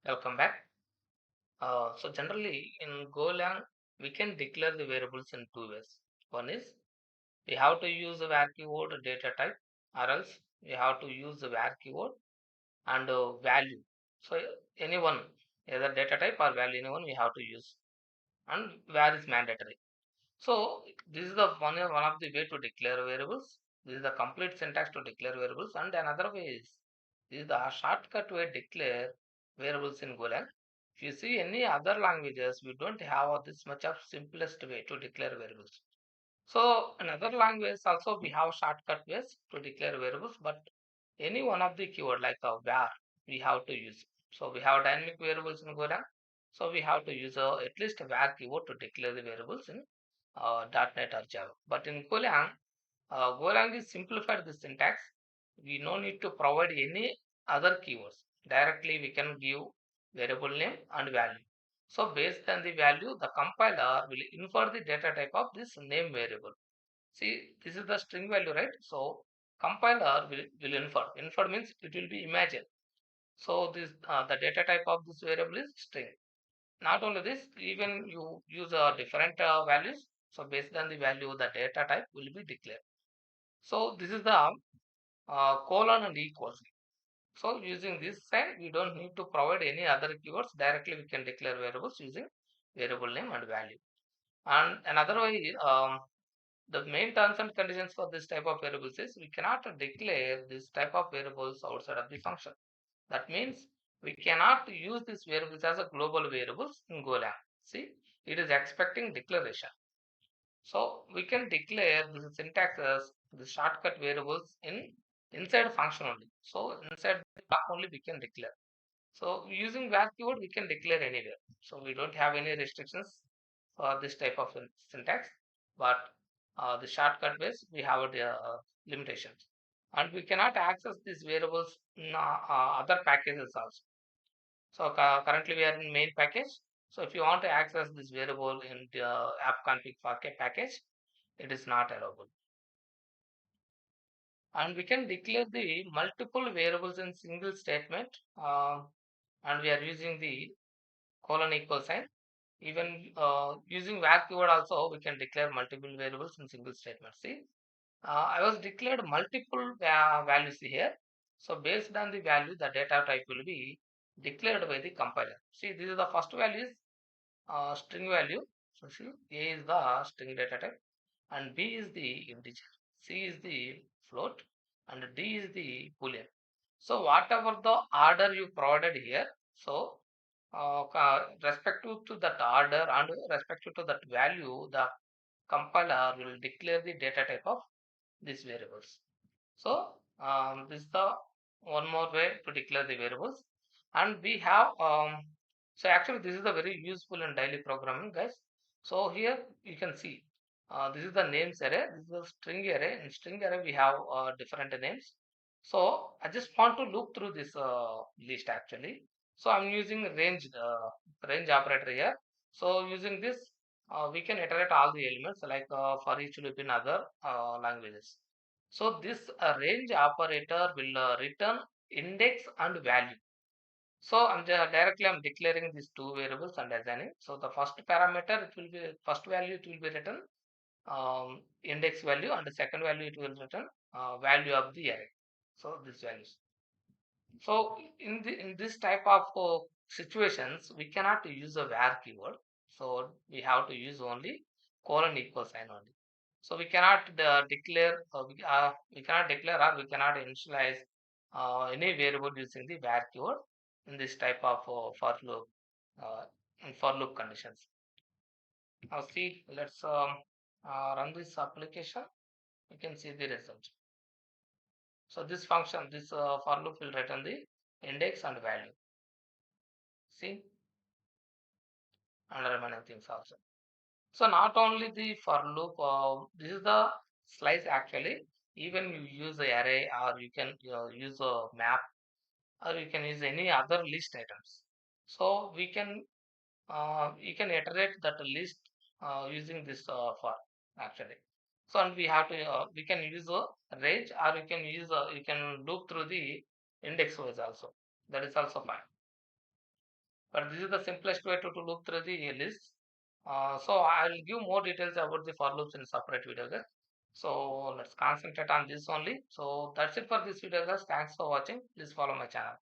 Welcome back. So generally in GoLang, we can declare the variables in two ways. One is we have to use the var keyword data type, or else we have to use the var keyword and value. So anyone, either data type or value, anyone we have to use, and var is mandatory. So this is the one of the way to declare variables. This is the complete syntax to declare variables, and another way is this is the shortcut way to declare variables in GoLang. If you see any other languages, we don't have this much of simplest way to declare variables. So in other languages also we have shortcut ways to declare variables, but any one of the keyword like a var we have to use. So we have dynamic variables in GoLang. So we have to use at least a var keyword to declare the variables in .NET or Java. But in GoLang, GoLang is simplified the syntax. We no need to provide any other keywords. Directly we can give variable name and value. So based on the value, the compiler will infer the data type of this name variable. See, this is the string value, right? So compiler will infer. Infer means it will be imagined. So this the data type of this variable is string. Not only this, even you use different values. So based on the value, the data type will be declared. So this is the colon and equals. So using this sign, we don't need to provide any other keywords. Directly we can declare variables using variable name and value. And another way, the main terms and conditions for this type of variables is we cannot declare this type of variables outside of the function. That means we cannot use these variables as a global variables in GoLang. See, it is expecting declaration. So we can declare this syntax as the shortcut variables in inside function only. So inside the block only we can declare. So using var keyword we can declare anywhere. So we don't have any restrictions for this type of syntax, but the shortcut ways we have the limitations, and we cannot access these variables in other packages also. So currently we are in main package. So if you want to access this variable in the app config package, it is not allowable. And we can declare the multiple variables in single statement, and we are using the colon equal sign. Even using var keyword also, we can declare multiple variables in single statement. See, I was declared multiple values here. So based on the value, the data type will be declared by the compiler. See, this is the first value is string value. So see, A is the string data type, and B is the integer, C is the float, and D is the boolean. So whatever the order you provided here, so respective to that order and respective to that value, the compiler will declare the data type of these variables. So this is the one more way to declare the variables, and we have so actually this is the very useful in daily programming, guys. So here you can see this is the names array. This is a string array. In string array we have different names. So I just want to look through this list actually. So I'm using range operator here. So using this, we can iterate all the elements like for each loop in other languages. So this range operator will return index and value. So directly I'm declaring these two variables and assigning. So the first parameter it will be first value it will be written index value, and the second value it will return value of the array. So these values. So in this type of situations, we cannot use a var keyword. So we have to use only colon equal sign only. So we cannot declare we cannot declare or we cannot initialize any variable using the var keyword in this type of uh, for loop conditions. Now see, let's run this application. You can see the result. So this function, this for loop will return the index and value. See, and remaining things also. So not only the for loop, this is the slice actually. Even you use the array, or you can use a map, or you can use any other list items. So we can you can iterate that list using this for actually. So and we have to we can use a range, or you can use you can loop through the index wise also. That is also fine. But this is the simplest way to look through the list. So I'll give more details about the for loops in separate video, guys. So let's concentrate on this only. So that's it for this video, guys. Thanks for watching. Please follow my channel.